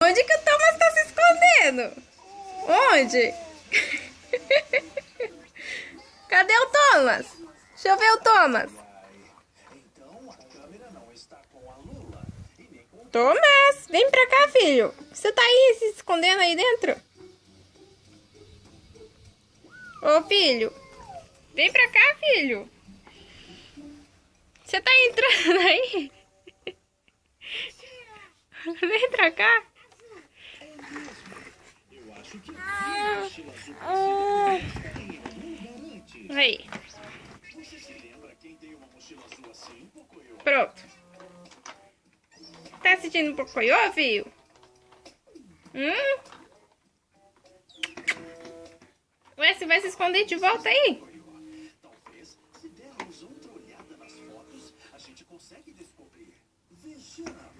Onde que o Thomas tá se escondendo? Onde? Cadê o Thomas? Deixa eu ver o Thomas. Thomas, vem pra cá, filho. Você tá aí se escondendo aí dentro? Ô, filho. Vem pra cá, filho. Você tá entrando aí? Vem pra cá. Aí. Pronto. Tá sentindo um pocoyo, filho? Ué, você vai se esconder de volta aí? Talvez, se dermos outra olhada nas fotos, a gente consegue descobrir. Vejamos.